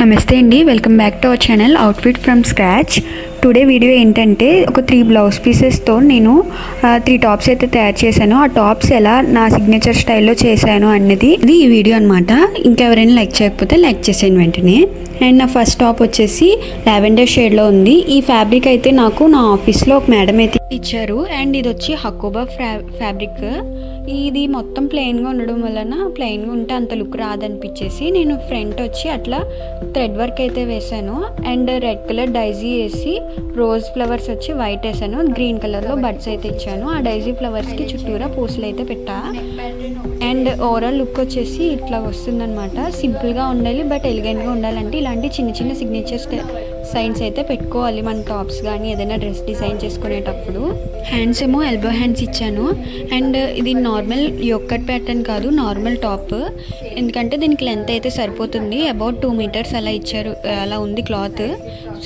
నమస్తే అండి, welcome back to our channel outfit from scratch. Today video ఏంటంటే ఒక 3 బ్లౌజ్ పీసెస్తో నేను 3 టాప్స్ అయితే తయారు చేశాను. ఆ టాప్స్ ఎలా నా సిగ్నేచర్ స్టైల్లో చేశాను అన్నది ఇది ఈ వీడియో అనమాట. ఇంకెవరైనా లైక్ చేయకపోతే లైక్ చేసేయండి వెంటనే. అండ్ నా ఫస్ట్ టాప్ వచ్చేసి లావెండర్ షేడ్లో ఉంది. ఈ ఫ్యాబ్రిక్ అయితే నాకు నా ఆఫీస్లో ఒక మేడం అయితే ఇచ్చారు. అండ్ ఇది వచ్చి హకోబా ఫ్యాబ్రిక్. ఇది మొత్తం ప్లెయిన్గా ఉండడం వలన ప్లెయిన్గా ఉంటే అంత లుక్ రాదనిపించేసి నేను ఫ్రంట్ వచ్చి అట్లా థ్రెడ్ వర్క్ అయితే వేసాను. అండ్ రెడ్ కలర్ డైజీ వేసి రోజ్ ఫ్లవర్స్ వచ్చి వైట్ వేసాను. గ్రీన్ కలర్లో బడ్స్ అయితే ఇచ్చాను. ఆ డైజీ ఫ్లవర్స్కి చుట్టూరా పూసలు అయితే పెట్టా. అండ్ ఓవరాల్ లుక్ వచ్చేసి ఇట్లా వస్తుందన్నమాట. సింపుల్గా ఉండాలి బట్ ఎలిగెంట్గా ఉండాలంటే ఇలాంటి చిన్న చిన్న సిగ్నేచర్ సైన్స్ అయితే పెట్టుకోవాలి మన టాప్స్ కానీ ఏదైనా డ్రెస్ డిజైన్ చేసుకునేటప్పుడు. హ్యాండ్స్ ఏమో ఎల్బో హ్యాండ్స్ ఇచ్చాను. అండ్ ఇది నార్మల్ యొక్కట్ ప్యాటర్న్ కాదు, నార్మల్ టాప్. ఎందుకంటే దీనికి లెంత్ అయితే సరిపోతుంది. అబౌట్ 2 మీటర్స్ అలా ఇచ్చారు, అలా ఉంది క్లాత్.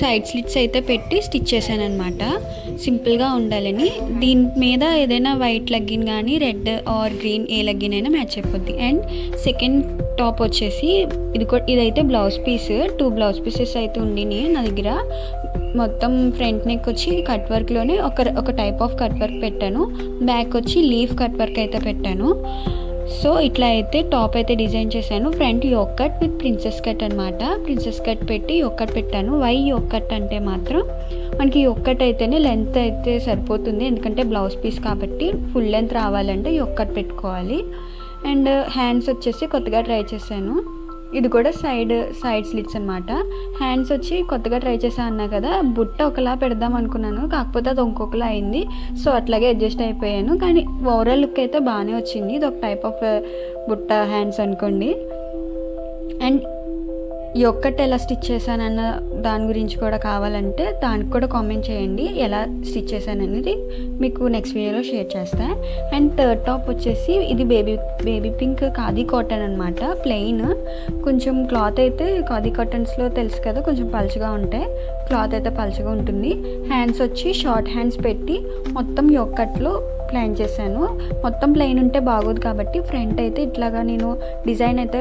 సైడ్ స్లిట్స్ అయితే పెట్టి స్టిచ్ చేశాను అనమాట, సింపుల్గా ఉండాలని. దీని మీద ఏదైనా వైట్ లెగ్గిన్ కానీ red or green A legging అయినా మ్యాచ్ అయిపోద్ది. అండ్ సెకండ్ టాప్ వచ్చేసి ఇదైతే బ్లౌజ్ పీస్. 2 బ్లౌజ్ పీసెస్ అయితే ఉండినాయి నా దగ్గర. మొత్తం ఫ్రంట్ నెక్ వచ్చి కట్ వర్క్లోనే ఒక టైప్ ఆఫ్ కట్ వర్క్ పెట్టాను. బ్యాక్ వచ్చి లీఫ్ కట్ వర్క్ అయితే పెట్టాను. సో ఇట్లా అయితే టాప్ అయితే డిజైన్ చేశాను. Front yoke cut with princess cut అనమాట. ప్రిన్సెస్ కట్ పెట్టి యోక్ కట్ పెట్టాను. వై యోక్ కట్ అంటే మాత్రం మనకి యోక్ కట్ అయితేనే లెంత్ అయితే సరిపోతుంది. ఎందుకంటే బ్లౌజ్ పీస్ కాబట్టి ఫుల్ లెంత్ రావాలంటే యోక్ కట్ పెట్టుకోవాలి. అండ్ హ్యాండ్స్ వచ్చేసి కొత్తగా ట్రై చేశాను. ఇది కూడా సైడ్ స్లిట్స్ అనమాట. హ్యాండ్స్ వచ్చి కొత్తగా ట్రై చేశాను అన్నా కదా, బుట్ట ఒకలా పెడదాం అనుకున్నాను, కాకపోతే అది ఇంకొకలా అయింది. సో అట్లాగే అడ్జస్ట్ అయిపోయాను. కానీ ఓవరాల్ లుక్ అయితే బాగానే వచ్చింది. ఇది ఒక టైప్ ఆఫ్ బుట్ట హ్యాండ్స్ అనుకోండి. అండ్ ఈ ఒక్కటి ఎలా స్టిచ్ చేశానన్న దాని గురించి కూడా కావాలంటే దానికి కూడా కామెంట్ చేయండి. ఎలా స్టిచ్ చేశాను అనేది మీకు నెక్స్ట్ వీడియోలో షేర్ చేస్తాను. అండ్ థర్డ్ టాప్ వచ్చేసి ఇది బేబీ పింక్ ఖాదీ కాటన్ అనమాట. ప్లెయిన్. కొంచెం క్లాత్ అయితే ఖాదీ కాటన్స్లో తెలుసు కదా, కొంచెం పలుచగా ఉంటాయి. క్లాత్ అయితే పలుచగా ఉంటుంది. హ్యాండ్స్ వచ్చి షార్ట్ హ్యాండ్స్ పెట్టి మొత్తం యొక్కట్లో ప్లాన్ చేశాను. మొత్తం ప్లెయిన్ ఉంటే బాగోదు కాబట్టి ఫ్రంట్ అయితే ఇట్లాగా నేను డిజైన్ అయితే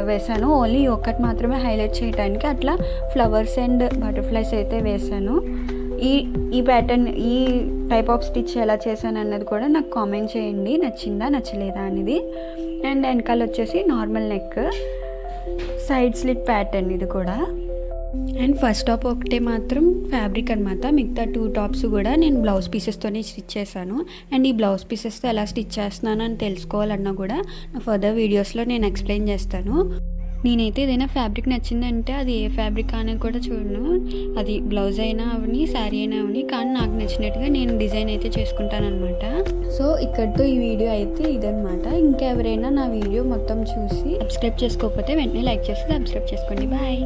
వేశాను. ఓన్లీ ఒక్కటి మాత్రమే హైలైట్ చేయడానికి అట్లా ఫ్లవర్స్ అండ్ బటర్ఫ్లైస్ అయితే వేశాను. ఈ ప్యాటర్న్, ఈ టైప్ ఆఫ్ స్టిచ్ ఎలా చేశాను అన్నది కూడా నాకు కామెంట్ చేయండి, నచ్చిందా నచ్చలేదా అనేది. అండ్ వెనకాల వచ్చేసి normal neck, side slit pattern ఇది కూడా. అండ్ ఫస్ట్ టాప్ ఒకటే మాత్రం ఫ్యాబ్రిక్ అనమాట. మిగతా 2 టాప్స్ కూడా నేను బ్లౌజ్ పీసెస్తోనే స్టిచ్ చేశాను. అండ్ ఈ బ్లౌజ్ పీసెస్తో ఎలా స్టిచ్ చేస్తున్నాను అని తెలుసుకోవాలన్నా కూడా నా ఫర్దర్ వీడియోస్లో నేను ఎక్స్ప్లెయిన్ చేస్తాను. నేనైతే ఏదైనా ఫ్యాబ్రిక్ నచ్చిందంటే అది ఏ ఫ్యాబ్రిక్ అనేది కూడా చూడను. అది బ్లౌజ్ అయినా అవని, శారీ అయినా అవని, కానీ నాకు నచ్చినట్టుగా నేను డిజైన్ అయితే చేసుకుంటాను అనమాట. సో ఇక్కడితో ఈ వీడియో అయితే ఇదనమాట. ఇంకెవరైనా నా వీడియో మొత్తం చూసి సబ్స్క్రైబ్ చేసుకోకపోతే వెంటనే లైక్ చేసి సబ్స్క్రైబ్ చేసుకోండి. బాయ్.